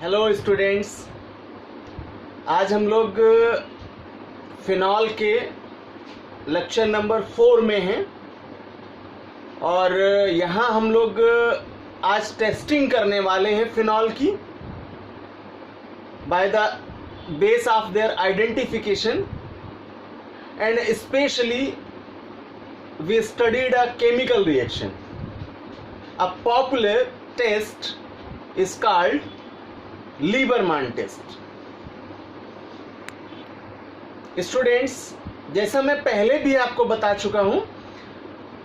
Hello students, आज हम लोग फिनॉल के लेक्चर नंबर 4 में हैं और यहाँ हम लोग आज टेस्टिंग करने वाले हैं फिनॉल की by the base of their identification and specially we studied a chemical reaction. A popular test is called Liebermann test. Students, जैसा मैं पहले भी आपको बता चुका हूं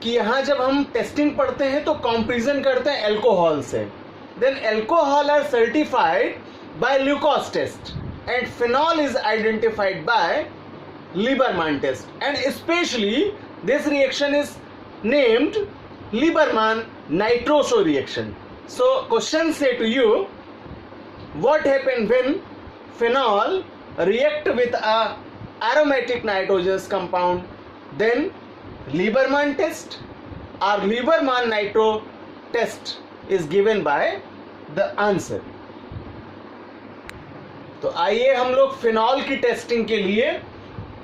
कि यहां जब हम टेस्टिंग पढ़ते हैं तो कंपैरिजन करते हैं अल्कोहल से. Then alcohol are certified by Lucas test and phenol is identified by Liebermann test and specially this reaction is named Liebermann nitroso reaction. So question say to you, what happen when phenol react with a aromatic nitrogenous compound? Then Lieberman test or Lieberman nitro test is given by the answer. तो आइए हम लोग phenol की testing के लिए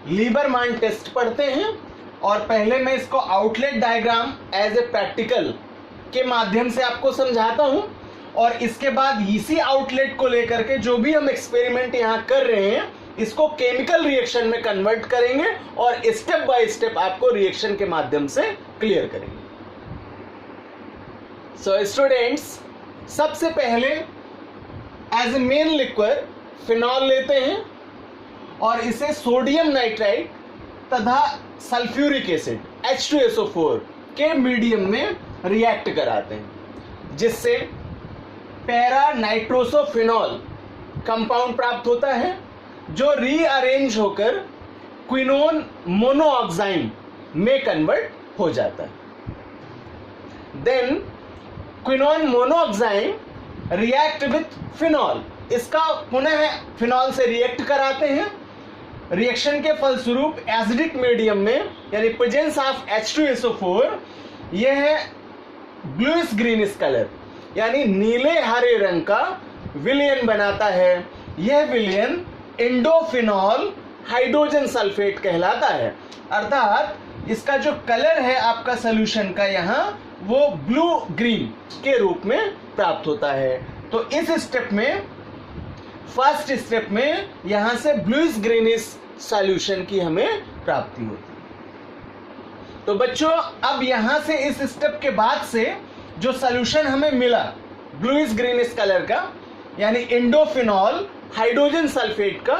लीबरमान test पढ़ते हैं और पहले मैं इसको outlet diagram as a practical के माध्यम से आपको समझाता हूं और इसके बाद इसी आउटलेट को लेकर के जो भी हम एक्सपेरिमेंट यहां कर रहे हैं इसको केमिकल रिएक्शन में कन्वर्ट करेंगे और स्टेप बाय स्टेप आपको रिएक्शन के माध्यम से क्लियर करेंगे. सो स्टूडेंट्स, सबसे पहले as a main liquid phenol लेते हैं और इसे सोडियम नाइट्राइड तथा सल्फ्यूरिक एसिड H2SO4 के मीडियम में रिएक्ट कराते हैं जिससे पैरा नाइट्रोसोफिनॉल कंपाउंड प्राप्त होता है जो रीअरेंज होकर क्विनोन मोनोऑक्साइम में कन्वर्ट हो जाता है. Then quinone monoxime react with phenol, इसका पुनः फिनॉल से रिएक्ट कराते हैं. रिएक्शन के फलस्वरूप एसिडिक मीडियम में यानी प्रेजेंस ऑफ H2SO4 यह है ब्लूइश ग्रीनिश कलर यानी नीले हरे रंग का विलयन बनाता है. यह विलयन इंडोफिनॉल हाइड्रोजन सल्फेट कहलाता है. अर्थात इसका जो कलर है आपका सॉल्यूशन का यहाँ वो ब्लू ग्रीन के रूप में प्राप्त होता है. तो इस स्टेप में फर्स्ट स्टेप में यहां से ब्लूइश ग्रीनिश सॉल्यूशन की हमें प्राप्ति होती है. तो बच्चों, अब यहां से इस स्टेप के बाद से जो सॉल्यूशन हमें मिला ब्लूइश ग्रीनिश कलर का यानी इंडोफिनॉल हाइड्रोजन सल्फेट का,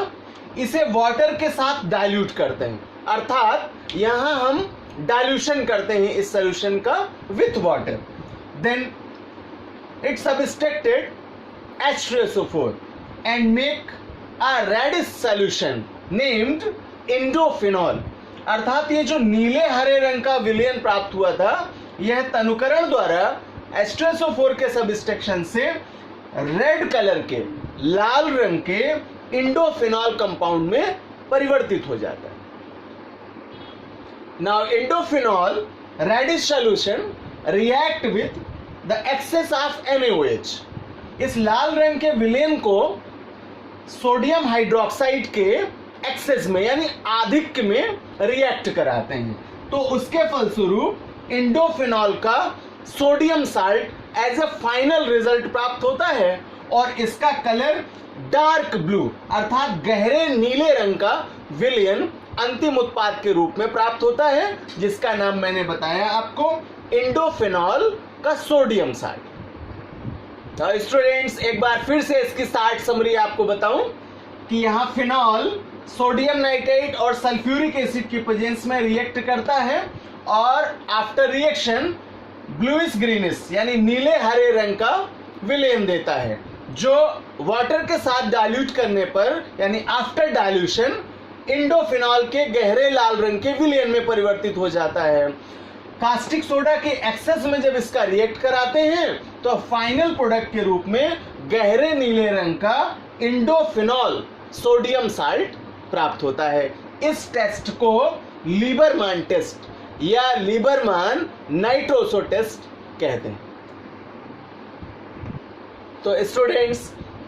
इसे वाटर के साथ डाइल्यूट करते हैं. अर्थात यहां हम डाइल्यूशन करते हैं इस सॉल्यूशन का with water. Then it subtracted H2SO4 and make a reddish solution named indophenol. अर्थात ये जो नीले हरे रंग का विलयन प्राप्त हुआ था यह तनुकरण द्वारा H2SO4 के सब्सट्रैक्शन से रेड कलर के लाल रंग के इंडोफिनॉल कंपाउंड में परिवर्तित हो जाता है. Now indophenol reddish solution react with the excess of NaOH. इस लाल रंग के विलयन को सोडियम हाइड्रोक्साइड के एक्सेस में यानी आधिक्य में रिएक्ट कराते हैं. तो उसके फलस्वरूप इंडोफिनॉल का sodium salt as a final result प्राप्त होता है और इसका कलर डार्क ब्लू अर्थात गहरे नीले रंग का विलयन अंतिम उत्पाद के रूप में प्राप्त होता है जिसका नाम मैंने बताया आपको इंडोफिनॉल का सोडियम साल्ट. तो स्टूडेंट्स, एक बार फिर से इसकी शॉर्ट समरी आपको बताऊं कि यहाँ फिनॉल सोडियम नाइट्राइट और सल्फ्यूरिक एसिड की प्रेजेंस में रिएक्ट करता है और आफ्टर रिएक्शन ब्लूइश ग्रीनिश यानी नीले हरे रंग का विलयन देता है जो वाटर के साथ डाइल्यूट करने पर यानी आफ्टर डाइल्यूशन इंडोफिनॉल के गहरे लाल रंग के विलयन में परिवर्तित हो जाता है. कास्टिक सोडा के एक्सेस में जब इसका रिएक्ट कराते हैं तो फाइनल प्रोडक्ट के रूप में गहरे नीले रंग का इंडोफिनॉल सोडियम साल्ट प्राप्त होता है. इस टेस्ट को लीबरमान टेस्ट या लीबरमान नाइट्रोसो टेस्ट कहते हैं. तो स्टूडेंट्स,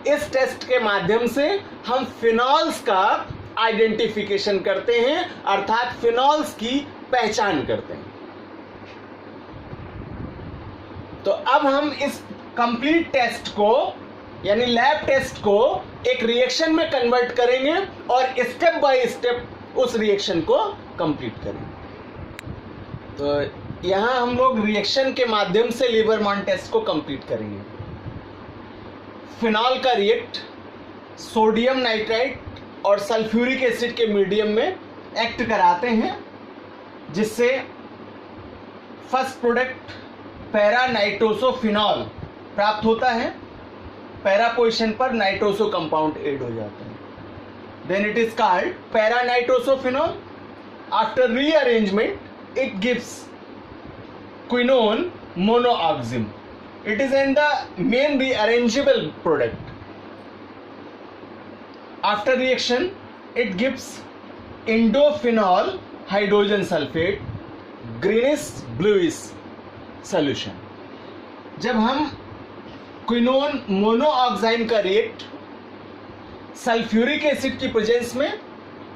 इस टेस्ट के माध्यम से हम फिनॉल्स का आइडेंटिफिकेशन करते हैं, अर्थात फिनॉल्स की पहचान करते हैं। तो अब हम इस कंप्लीट टेस्ट को यानी लैब टेस्ट को एक रिएक्शन में कन्वर्ट करेंगे और स्टेप बाय स्टेप उस रिएक्शन को कंप्लीट करेंगे। तो यहां हम लोग रिएक्शन के माध्यम से लीबरमान टेस्ट को कंप्लीट करेंगे। फिनॉल का रिएक्ट सोडियम नाइट्राइट और सल्फ्यूरिक एसिड के मीडियम में एक्ट कराते हैं, जिससे फर्स्ट प्रोडक्ट पैरा नाइट्रोसोफिनॉल प्राप्त होता है। पैरा पोजीशन पर नाइट्रोसो कंपाउंड ऐड हो जाता है, then it is called para nitrosophenol. After rearrangement it gives quinone monoxime. It is in the main rearrangeable product. After reaction it gives indophenol hydrogen sulphate greenish bluish solution. जब हम quinone monoxime का react sulphuric acid की presence में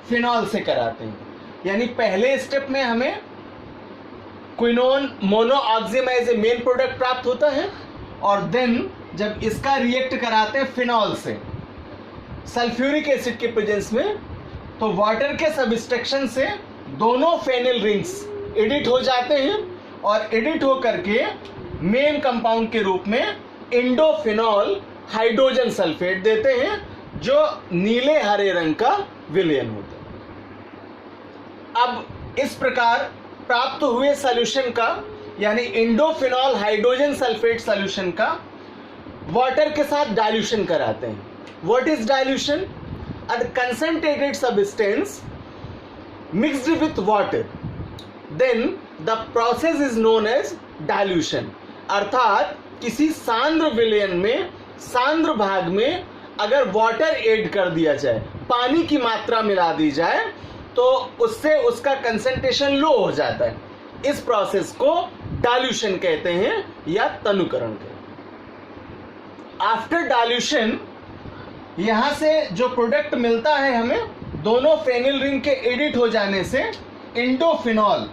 phenol से कराते हैं, यानी पहले स्टेप में हमें quinone monoxime as a main product प्राप्त होता है, और देन जब इसका रिएक्ट कराते हैं फिनॉल से सल्फ्यूरिक एसिड के प्रेजेंस में, तो वाटर के सब्सट्रैक्शन से दोनों फेनिल रिंग्स एडिट हो जाते हैं और एडिट हो करके मेन कंपाउंड के रूप में इंडोफिनॉल हाइड्रोजन सल्फेट देते हैं, जो नीले हरे रंग का विलयन होता है। अब इस प्रकार प्राप्त हुए सॉल्यूशन का यानी इंडोफिनॉल हाइड्रोजन सल्फेट सॉल्यूशन का वाटर के साथ डाइल्यूशन कराते हैं। What is dilution? A concentrated substance mixed with water, then the process is known as dilution. अर्थात किसी सांद्र विलयन में सांद्र भाग में अगर वाटर ऐड कर दिया जाए, पानी की मात्रा मिला दी जाए, तो उससे उसका कंसंट्रेशन लो हो जाता है। इस प्रोसेस को डाइल्यूशन कहते हैं या तनुकरण कहते हैं। आफ्टर डाइल्यूशन यहां से जो प्रोडक्ट मिलता है हमें, दोनों फेनिल रिंग के एडिट हो जाने से इंडोफिनॉल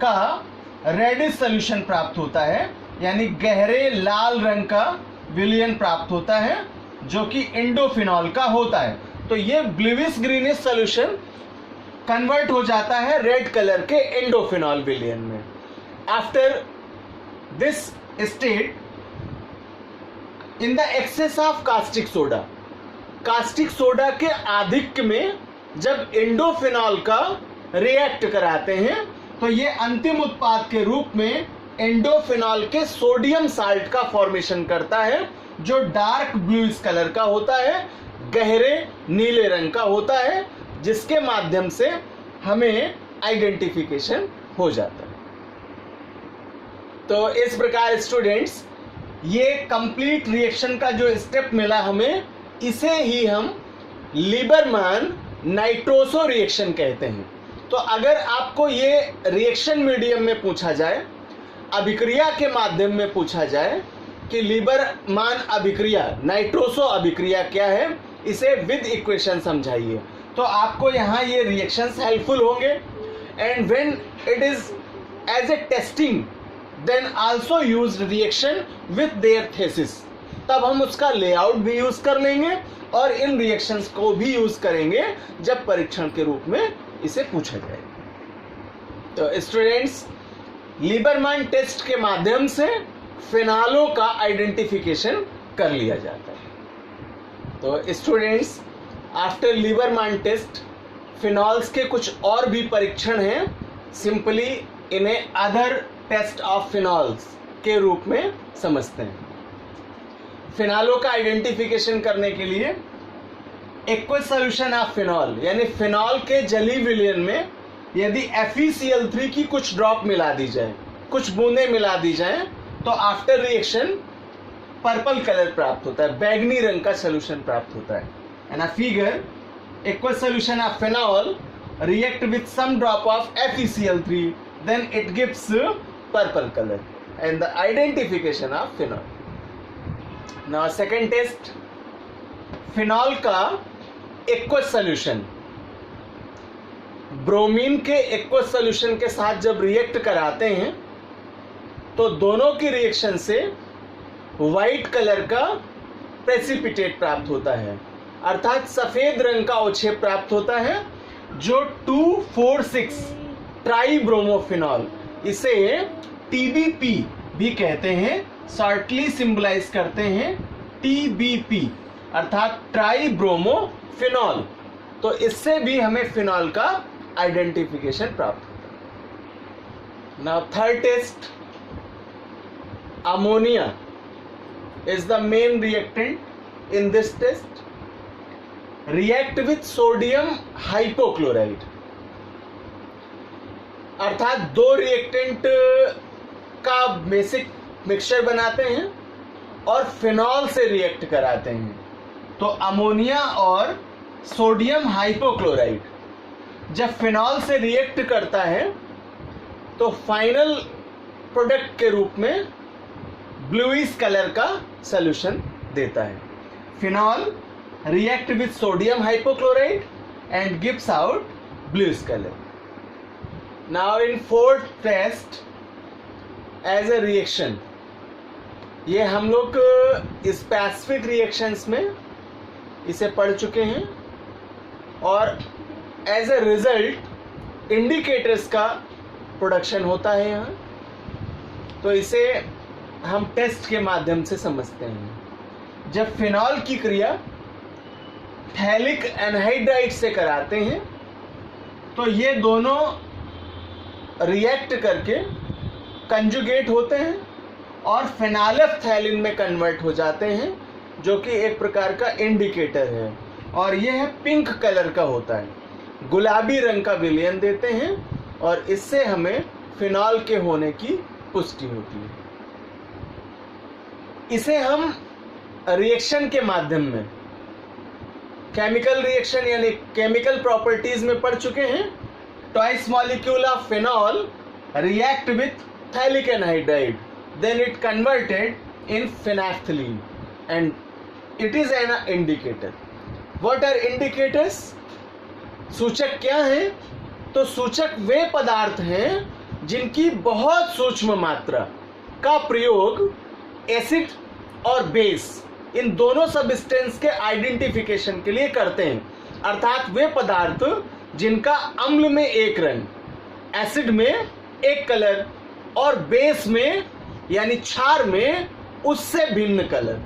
का रेडिश सॉल्यूशन प्राप्त होता है, यानी गहरे लाल रंग का विलयन प्राप्त होता है, जो कि इंडोफिनॉल का होता है। तो ये ब्लूइश ग्रीनिश सॉल्यूशन कन्वर्ट हो जाता है रेड कलर के इंडोफिनॉल विलयन में। After this state, in the excess of caustic soda, caustic soda के आधिक्य में जब इंडोफिनॉल का रिएक्ट कराते हैं, तो ये अंतिम उत्पाद के रूप में इंडोफिनॉल के सोडियम साल्ट का फॉर्मेशन करता है, जो डार्क ब्लूइश कलर का होता है, गहरे नीले रंग का होता है, जिसके माध्यम से हमें आइडेंटिफिकेशन हो जाता है। तो इस प्रकार स्टूडेंट्स, ये कंप्लीट रिएक्शन का जो स्टेप मिला हमें, इसे ही हम लीबरमान नाइट्रोसो रिएक्शन कहते हैं। तो अगर आपको ये रिएक्शन मीडियम में पूछा जाए, अभिक्रिया के माध्यम में पूछा जाए कि लीबरमान अभिक्रिया नाइट्रोसो अभिक्रिया क्या है, इसे विद इक्वेशन समझाइए, तो आपको यहाँ ये रिएक्शंस हेल्पफुल होंगे। And when it is as a testing, then also used reaction with their thesis, तब हम उसका लेआउट भी यूज कर लेंगे और इन रिएक्शंस को भी यूज करेंगे जब परीक्षण के रूप में इसे पूछा जाए। तो स्टूडेंट्स, लीबरमान टेस्ट के माध्यम से फिनॉलों का आइडेंटिफिकेशन कर लिया जाता है। तो स्टूडेंट्स, आफ्टर लीबरमान टेस्ट फिनॉल्स के कुछ और भी परीक्षण हैं, सिंपली इन्हें अदर टेस्ट ऑफ फिनॉल्स के रूप में समझते हैं। फिनॉलों का आइडेंटिफिकेशन करने के लिए एक्वस सॉल्यूशन ऑफ फिनॉल, यानी फिनॉल के जली विलयन में यदि FeCl3 की कुछ ड्रॉप मिला दी जाए, कुछ बूंदें मिला दी जाए, तो आफ्टर रिएक्शन पर्पल कलर प्राप्त होता है, बैगनी रंग का सॉल्यूशन प्राप्त होता है। And a figure, aqueous solution of phenol react with some drop of FeCl3, then it gives purple color and the identification of phenol. Now second test, phenol का एक्वस सॉल्यूशन ब्रोमीन के aqueous solution के साथ जब react कराते हैं तो दोनों की रिएक्शन से वाइट कलर का प्रेसिपिटेट प्राप्त होता है, अर्थात सफेद रंग का अवक्षेप प्राप्त होता है, जो 2,4,6 ट्राइब्रोमोफिनॉल, इसे TBP भी कहते हैं, शॉर्टली सिंबलाइज करते हैं TBP अर्थात ट्राइब्रोमोफिनॉल। तो इससे भी हमें फिनॉल का आइडेंटिफिकेशन प्राप्त होता है। Now third test, ammonia is the main reactant in this test. React with sodium hypochlorite, अर्थात दो रिएक्टेंट का बेसिक मिक्सचर बनाते हैं और फिनॉल से रिएक्ट कराते हैं। तो अमोनिया और सोडियम हाइपोक्लोराइड जब फिनॉल से रिएक्ट करता है तो फाइनल प्रोडक्ट के रूप में ब्लूइश कलर का सॉल्यूशन देता है। Phenol react with sodium hypochloride and gives out bluish colour. Now in fourth test as a reaction, ये हम लोग स्पेसिफिक रिएक्शंस में इसे पढ़ चुके हैं और एज ए रिजल्ट इंडिकेटर्स का प्रोडक्शन होता है यहाँ। तो इसे हम टेस्ट के माध्यम से समझते हैं। जब फिनॉल की क्रिया थैलिक एनहाइड्राइड से कराते हैं तो ये दोनों रिएक्ट करके कंजुगेट होते हैं और फेनोल्फथैलिन में कन्वर्ट हो जाते हैं, जो कि एक प्रकार का इंडिकेटर है और यह है पिंक कलर का होता है, गुलाबी रंग का विलयन देते हैं और इससे हमें फिनॉल के होने की पुष्टि होती है। इसे हम रिएक्शन के माध्यम में केमिकल रिएक्शन यानी केमिकल प्रॉपर्टीज में पढ़ चुके हैं। Twice molecule of phenol react with phthalic anhydride, then it converted in phenolphthalein and it is an indicator. What are indicators? सूचक क्या हैं? तो सूचक वे पदार्थ हैं जिनकी बहुत सूक्ष्म मात्रा का प्रयोग एसिड और बेस इन दोनों सब्सटेंस के आइडेंटिफिकेशन के लिए करते हैं, अर्थात वे पदार्थ जिनका अम्ल में एक रंग, एसिड में एक कलर और बेस में यानी क्षार में उससे भिन्न कलर।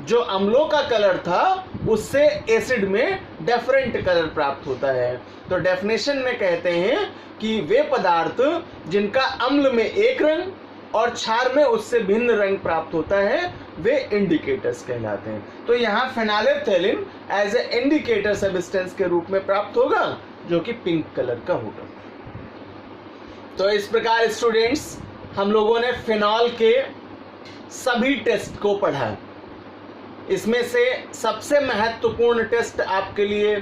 जो अम्लों का कलर था उससे एसिड में डिफरेंट कलर प्राप्त होता है। तो डेफिनेशन में कहते हैं कि वे पदार्थ जिनका अम्ल में एक रंग और क्षार में उससे भिन्न रंग प्राप्त होता है वे इंडिकेटर्स कहलाते हैं। तो यहाँ फेनोल्फथैलिन एज ए इंडिकेटर सब्सटेंस के रूप में प्राप्त होगा, जो कि पिंक कलर का होगा। तो इस प्रकार स्टूडेंट्स हम लोगों ने फिनॉल के सभी टेस्ट को पढ़ा। इसमें से सबसे महत्वपूर्ण टेस्ट आपके लिए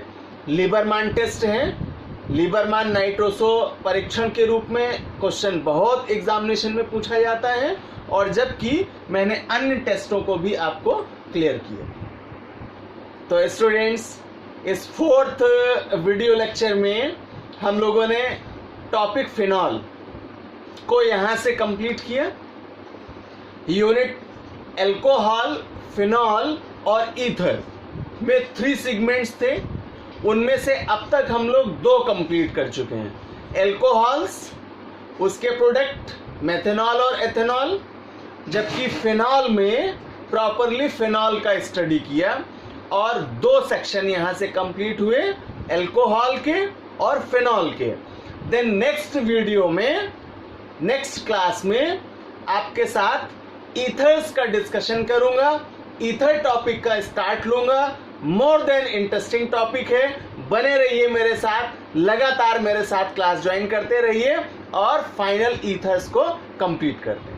लीबरमैन टेस्ट है। लीबरमैन नाइट्रोसो परीक्षण के रूप में क्वेश्चन बहुत एग्जामिनेशन में पूछा जाता है और जबकि मैंने अन्य टेस्टों को भी आपको क्लियर किया। तो स्टूडेंट्स इस फोर्थ वीडियो लेक्चर में हम लोगों ने टॉपिक फिनॉल को यहाँ से कंप्लीट किया। यूनिट एल्कोहल, फिनॉल और ईथर में 3 सेगमेंट्स थे, उनमें से अब तक हम लोग 2 कंप्लीट कर चुके हैं। एल्कोहल्स, उसके प्रोडक्ट मेथनॉल और एथेनॉल, जबकि फिनॉल में प्रॉपरली फिनॉल का स्टडी किया और 2 सेक्शन यहाँ से कंप्लीट हुए, एल्कोहल के और फिनॉल के। देन नेक्स्ट वीडियो में, नेक्स्ट क्लास में आपके साथ ईथर्स का डिस्कशन करूंगा। ईथर टॉपिक का स्टार्ट लूंगा। मोर देन इंटरेस्टिंग टॉपिक है, बने रहिए मेरे साथ, लगातार मेरे साथ क्लास ज्वाइन करते रहिए और फाइनल ईथर्स को कंप्लीट करते हैं।